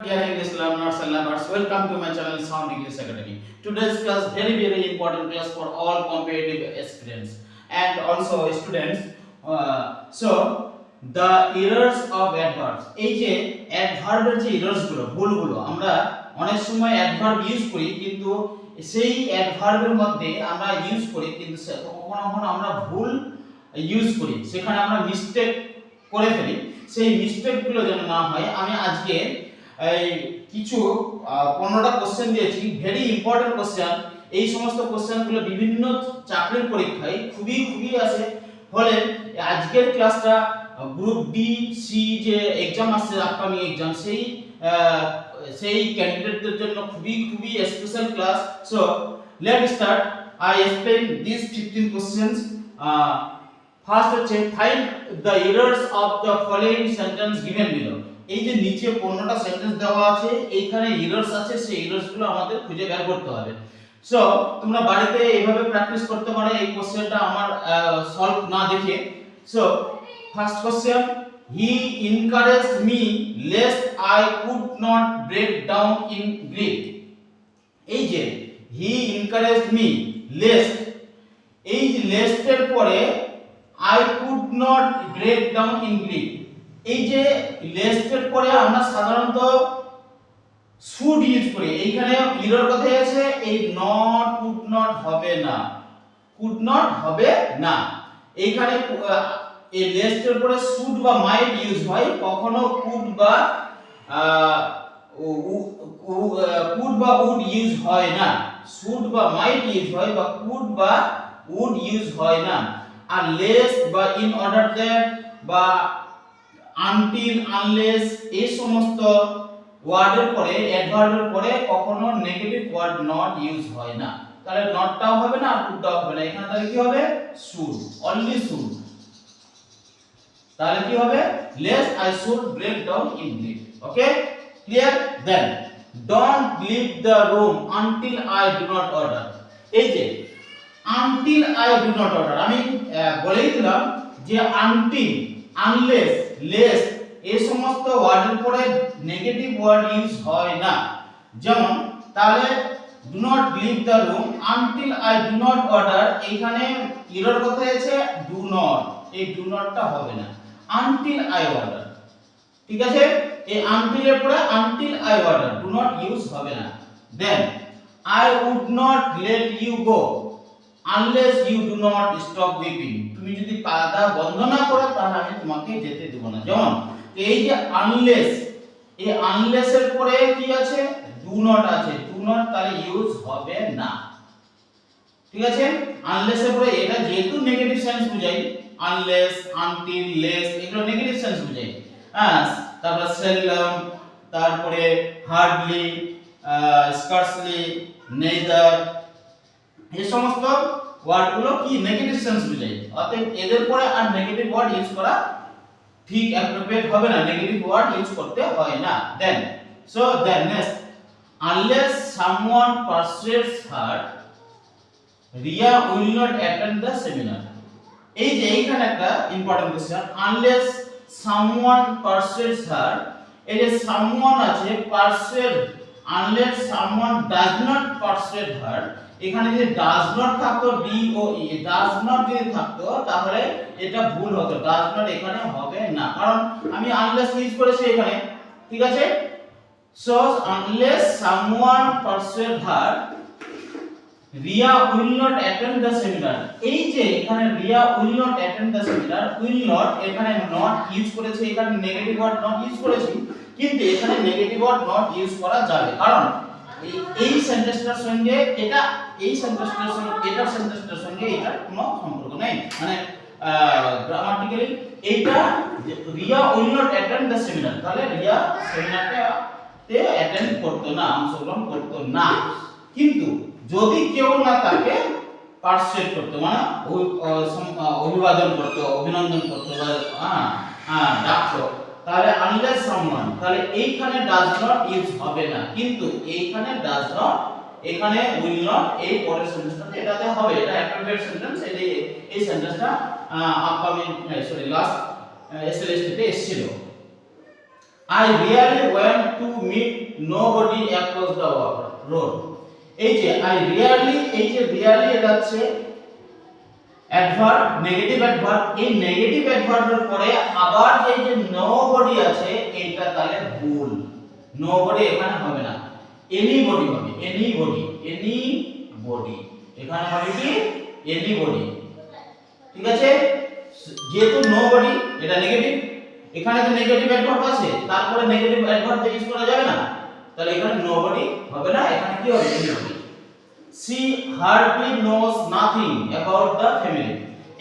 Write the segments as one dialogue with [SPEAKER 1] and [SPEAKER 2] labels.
[SPEAKER 1] Dear English learners and lovers, welcome to my channel Sound English Academy. Today's class very important class for all competitive aspirants and also students. The errors of adverbs. এই যে অ্যাডভার্বের যে errors গুলো ভুলগুলো আমরা অনেক সময় adverb use করি কিন্তু সেই অ্যাডভার্বের মধ্যে আমরা ইউজ করি কিন্তু কখনো কখনো আমরা ভুল ইউজ করি, সেখানে আমরা মিস্টেক করে ফেলি। সেই মিস্টেকগুলো যেন না হয় আমি আজকে এই কিছু 15টা কোশ্চেন দিয়েছি, ভেরি ইম্পর্টেন্ট কোশ্চেন। এই সমস্ত কোশ্চেনগুলো বিভিন্ন চাকরির পরীক্ষায় খুবই আসে। ফলে আজকের ক্লাসটা গ্রুপ বি সি যে এক্সাম আসছে, আপকামিং এক্সাম, সেই ক্যান্ডিডেটদের জন্য খুবই special class. So let start. I explain this 15 questions. First হচ্ছে find the errors of the following sentence given below. এই যে নিচে 15টা সেন্টেন্স দেওয়া আছে, এইখানে এরর্স আছে, সেই এরর্সগুলো আমাদের খুঁজে বের করতে হবে। সো তোমরা বাড়িতে এইভাবে প্র্যাকটিস করতে পারো এই কোশ্চেনটা আমার সলভ না দেখে। So first question, he encouraged me lest I could not break down in grief. এই যে হি এনকারেজড মি লেস্ট, এই যে লেস্ট এর পরে I could not break down in Greek। এই যে লেস্ট এর পরে আমরা সাধারণত should ইউজ করি, এইখানে এরর কথাই আছে, এই not could not হবে না, could not হবে না। এইখানে এই লেস্ট এর পরে should বা might ইউজ হয়, কখনো could বা would ইউজ হয় না। should বা might ইউজ হয় বা could বা would ইউজ হয় না। আর লেস বা ইন অর্ডার দ্যাট বা আনটিল আনলেস এই সমস্ত ওয়ার্ডের পরে অ্যাডভার্বের পরে কখনো নেগেটিভ ওয়ার্ড নট ইউজ হয় না। তাহলে নটটাও হবে না আর কুডটাও হবে না, এখানে তাহলে কি হবে? Should, only should. তাহলে কি হবে? Lest I should break down in grief. Okay, clear? Then don't leave the room until I do not order. এই যে until I do not order, আমি বলেই দিলাম যে until, unless, less এই সমস্ত ওয়ার্ডের পরে নেগেটিভ ওয়ার্ড ইউজ হয় না। যেমন তাহলে do not leave the room until I do not order, এইখানে এরর কোথায় আছে? do not, এই do not টা হবে না, until I order। ঠিক আছে, এই until এর পরে until I order do not use হবে না। then I would not let you go unless you do not stop weeping। তুমি যদি কাঁদা বন্ধ না করো তাহলে আমি তোমাকে যেতে দেব না। যেমন এই যে unless, এই unless এর পরে কি আছে? do not আছে, do not তাহলে ইউজ হবে না। ঠিক আছে, unless এর পরে এটা যেহেতু নেগেটিভ সেন্স বোঝায়, unless, until, less এগুলো নেগেটিভ সেন্স বোঝায়। হ্যাঁ, তারপর seldom, তারপরে hardly, scarcely, neither এই সমস্ত ওয়ার্ডগুলো কি নেগেটিভ সেন্স বোঝায়। অতএব এদের পরে আর নেগেটিভ ওয়ার্ড ইউজ করা ঠিক অ্যাপ্রোপ্রিয়েট হবে না, নেগেটিভ ওয়ার্ড ইউজ করতে হয় না। Then so then next, unless someone persuades her Riya will not attend the seminar. এই যে এইখানে একটা important question, unless someone persuades her, এই যে সামওয়ান আছে persuade, unless someone does not persuade her, এখানে যদি ডাজ নট থাকতো D O E, does not যদি থাকতো তাহলে এটা ভুল হতো, ডাজ নট এখানে হবে না, কারণ আমি আনলেস ইউজ করেছি এখানে। ঠিক আছে, so unless someone persuade her Riya will not attend the seminar. এই যে এখানে Riya will not attend the seminar, will not এখানে নট ইউজ করেছে, এখানে নেগেটিভ ওয়ার্ড নট ইউজ করেছি, কিন্তু এখানে নেগেটিভ ওয়ার্ড নট ইউজ করা যাবে, কারণ এই সেন্টেন্সটার সঙ্গে এটা, এই সেন্টেন্সটার সঙ্গে এটার সেন্টেন্সটার সঙ্গে এটার কোনো সম্পর্ক নেই, মানে গ্রামাটিক্যালি এইটা Riya will not attend the seminar, তাহলে রিয়া সেমিনারটাতে অ্যাটেন্ড করতো না, অংশগ্রহণ করতো না। কিন্তু যদি কেউ না তাকে পারসুয়েট করতো, মানে অভিবাদন করতো, অভিনন্দন করতো বা ডাকতো, তাহলে আনলেস সামওয়ান, তাহলে এইখানে ডাজ নট ইউজ হবে না, কিন্তু এইখানে ডাজ নট, এখানে উইল নট, এই পরের সেন্টেন্সটাতে এটাতে হবে, এটা অ্যাপ্রোপ্রিয়েট সেন্টেন্স। এই সেন্টেন্সটা আপকামিং লাস্ট এসএলএসটি তে এসেছিল। I really went to meet nobody across the road. এই যে I really, এই যে really এটা হচ্ছে অ্যাডভার্ব, নেগেটিভ অ্যাডভার্ব। এই নেগেটিভ অ্যাডভার্বের পরে আবার যে nobody আছে এটা তাহলে ভুল। nobody এখানে হবে না, anybody হবে, anybody, anybody এখানে হবে কি anybody। ঠিক আছে, যেহেতু nobody এটা নেগেটিভ, এখানে তো নেগেটিভ অ্যাডভার্ব আছে, তারপরে নেগেটিভ অ্যাডভার্ব ইউজ করা যাবে না, তাহলে এখানে nobody হবে না, এখানে কি হবে anybody। She hardly knows nothing about the family।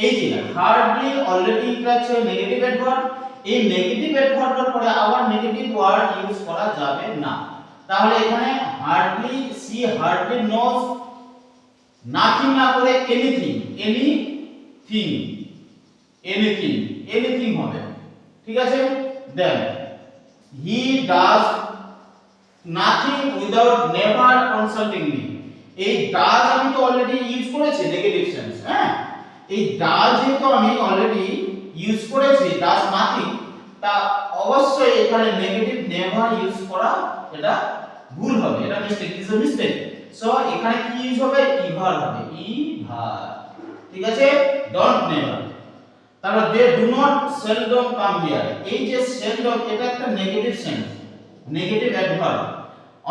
[SPEAKER 1] এই যে hardly অলরেডি এটা আছে নেগেটিভ অ্যাডভার্ব, এই নেগেটিভ অ্যাডভার্বের পরে আবার নেগেটিভ ওয়ার্ড ইউজ করা যাবে না, তাহলে এখানে hardly, she hardly knows nothing না করে anything, anything, anything, anything হবে। ঠিক আছে, then he does nothing without never consulting me। এই ডাজ আমি তো অলরেডি ইউজ করেছি নেগেটিভ সেন্স, হ্যাঁ, এই ডাজ যেহেতু আমি অলরেডি ইউজ করেছি ডাজ নাথিং, তা অবশ্যই এখানে নেগেটিভ নেভার ইউজ করা এটা ভুল হবে, এটা mistake, is a mistake. So এখানে কি ইউজ হবে, ইভার হবে, ইভার। ঠিক আছে, ডোন্ট নেভার। তারপর they do not seldom come here. এই যে সেলডম এটা একটা নেগেটিভ সেন্স, নেগেটিভ অ্যাডভার্ব,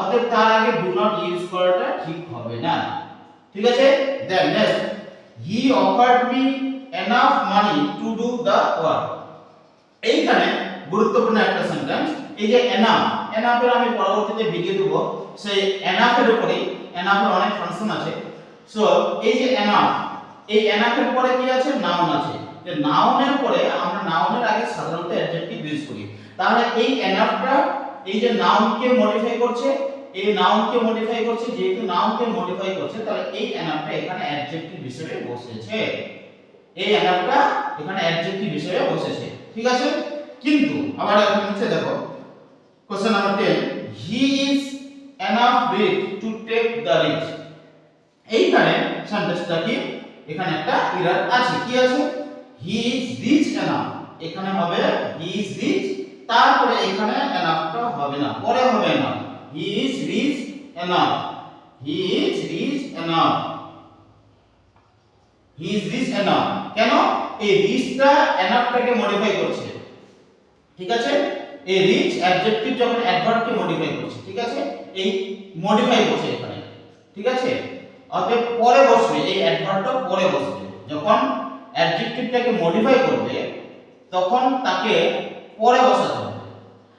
[SPEAKER 1] অতএব তার আগে ডু নট ইউজ করাটা ঠিক হবে না। ঠিক আছে, then next, he offered me enough money to do the work. এইখানে গুরুত্বপূর্ণ একটা সেন্টেন্স, এই যে এনাফ, এনাফের আমি পরবর্তীতে ভিডিও দেব, সেই এনাফের উপরে, এনাফের অনেক ফাংশন আছে। সো এই যে এনাফ, এই এনাফের পরে কি আছে, নাউন আছে, যে নাউনের পরে আমরা নাউনের আগে সাধারণত অ্যাডজেক্টিভ ইউজ করি, তাহলে এই এনাফটা এই যে নাউনকে মডিফাই করছে, এই নাউনকে মডিফাই করছে, যেহেতু নাউনকে মডিফাই করছে তাহলে এই এনাফটা এখানে অ্যাডজেক্টিভ হিসেবে বসেছে, এই এনাফটা এখানে অ্যাডজেক্টিভ হিসেবে বসেছে। ঠিক আছে, কিন্তু আবার এখন নিচে দেখো question number 10, he is enough rich to take the rich. এইখানে সেন্টেন্সটা কি, এখানে একটা এরর আছে, কি আছে, হি ইজ রিচ এনাফ, এখানে হবে হি ইজ রিচ, তারপরে এখানে এনাফটা হবে না, পরে হবে না, he is rich enough, he is rich enough, he is rich enough. কেন, এই রিচটা এনাফটাকে মডিফাই করছে। ঠিক আছে, এই রিচ অ্যাডজেক্টিভ যখন অ্যাডভার্বকে মডিফাই করছে, ঠিক আছে, এই মডিফাই করছে এখানে। ঠিক আছে, অতএব পরে বসবে, এই অ্যাডভার্বটা পরে বসবে, যখন অ্যাডজেক্টিভটাকে মডিফাই করবে তখন তাকে পরে বসাতে হবে,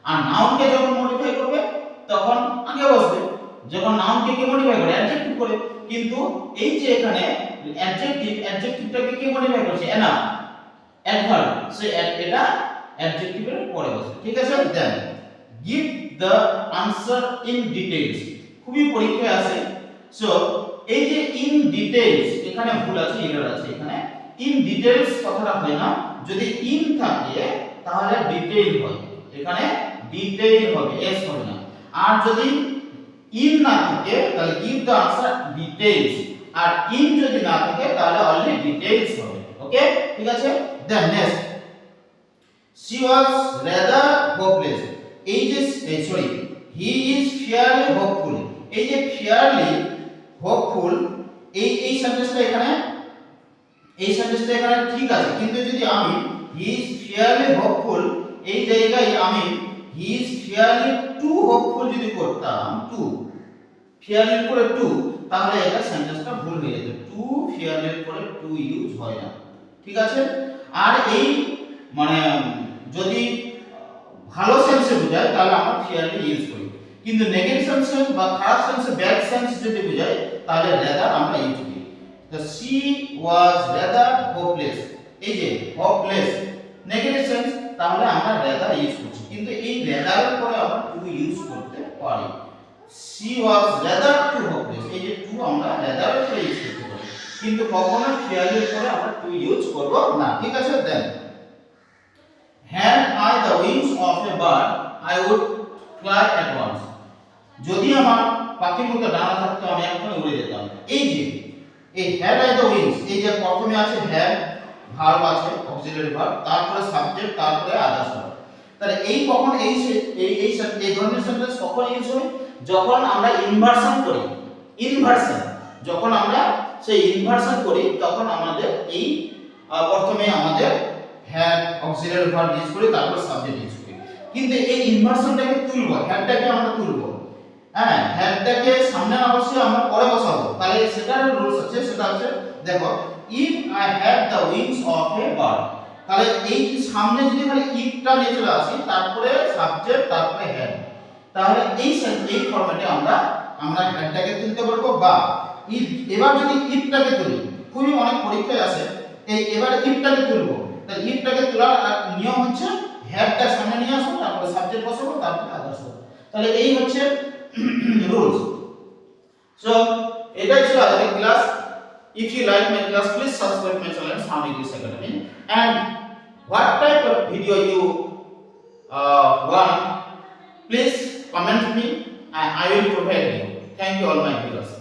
[SPEAKER 1] আর নাউনকে যখন মডিফাই করবে তখন আগে বসবে, যখন নাউনকে কি মডিফাই করে, অ্যাডজেক্টিভ করে। কিন্তু এই যে এখানে অ্যাডজেক্টিভ, অ্যাডজেক্টিভটাকে কি মডিফাই করছে, এনাফ, অ্যাডভার্ব, সে এটা অ্যাডজেক্টিভের পরে বসবে। ঠিক আছে, then give the answer in details, খুবই পরীক্ষায় আসে। সো এই যে ইন ডিটেইলস এখানে ভুল আছে, এরর আছে, এখানে ইন ডিটেইলস কথাটা হয় না, যদি ইন থাকে তাহলে ডিটেইল হয়, এখানে ডিটেইল হবে, এস হবে না। আর যদি ইন না থাকে তাহলে গিভ দ্য আনসার ডিটেইলস, আর ইন যদি না থাকে তাহলে অনলি ডিটেইলস হবে। ওকে, ঠিক আছে, then next, she was rather hopeless। এই যে sorry, he is fairly hopeful, এই যে fairly hopeful, এই সেন্টেন্সটা এখানে, এই সেন্টেন্সটা এখানে ঠিক আছে, কিন্তু যদি আমি he is fairly hopeful এই জায়গায় আমি he is fairly too hopeful যদি করতাম, too fairly পরে too, তাহলে এটা সেন্টেন্সটা ভুল হয়ে যেত, too fairly পরে too ইউজ হয় না। ঠিক আছে, আর এই মানে যদি ভালো সেন্সে বোঝায় তাহলে আমরা ফেয়ারলি ইউজ করি, কিন্তু নেগেটিভ সেন্সে বা খারাপ সেন্সে, ব্যাড সেন্স যদি বোঝায় তাহলে রাদার আমরা ইউজ করি। তো she was rather hopeless, এই যে hopeless নেগেটিভ সেন্স, তাহলে আমরা রাদার ইউজ করছি, কিন্তু এই রাদার এর পরে আমরা টু ইউজ করতে পারি। she was rather too hopeless, এই যে টু আমরা রাদার এর পরে ইউজ করতে পারি, কিন্তু কখনো ফেয়ারলি এর পরে আমরা টু ইউজ করব না। ঠিক আছে, দেন had I the wings of a bird I would fly at once। যদি আমার পাখির মতো ডানা থাকতো আমি এখন উড়ে যেতাম। এই যে এই had I the wings, এই যে প্রথমে আছে have, ভার্ব আছে অক্সিলারি ভার্ব, তারপরে সাবজেক্ট, তারপরে আদার্স ভার্ব। তাহলে এই কখন এই ধরনের সেন্টেন্স কখন ইউজ হয় যখন আমরা ইনভার্সন করি ইনভার্সন যখন আমরা সেই ইনভার্সন করি তখন আমাদের এই প্রথমে আমাদের হ্যাড অক্সিলারি ভার্ব ইউজ করি তারপর সাবজেক্ট ইউজ করি কিন্তু এই ইনভার্সনটাকে তুলব হ্যাডটাকে আমরা তুলব হ্যাঁ হ্যাডটাকে সামনে অবশ্যই আমরা পরে বসাবো তাহলে সেটার রুলস আছে সেটা হচ্ছে দেখো if I have the wings of a bird তাহলে এই সামনে যদি খালি ইফটা নিয়ে চলে আসি তারপরে সাবজেক্ট তারপরে হ্যাড তাহলে এই ফরম্যাটে আমরা হ্যাডটাকে তুলতে পারবো বা ইফ এবার যদি ইফটাকে তুলি খুবই অনেক পরীক্ষায় আসে এবার ইফটাকে তুলবো তাহলে ইফটাকে তোলার নিয়ম হচ্ছে হ্যাডটা সামনে নিয়ে আসবো তারপরে সাবজেক্ট বসাবো তারপরে আদার্স তাহলে এই হচ্ছে rules. So, এটা ছিল আজকের class. If you like my class, please subscribe my channel Sound English Academy. And what type of video you want, please comment me and I will provide you. Thank you all my viewers.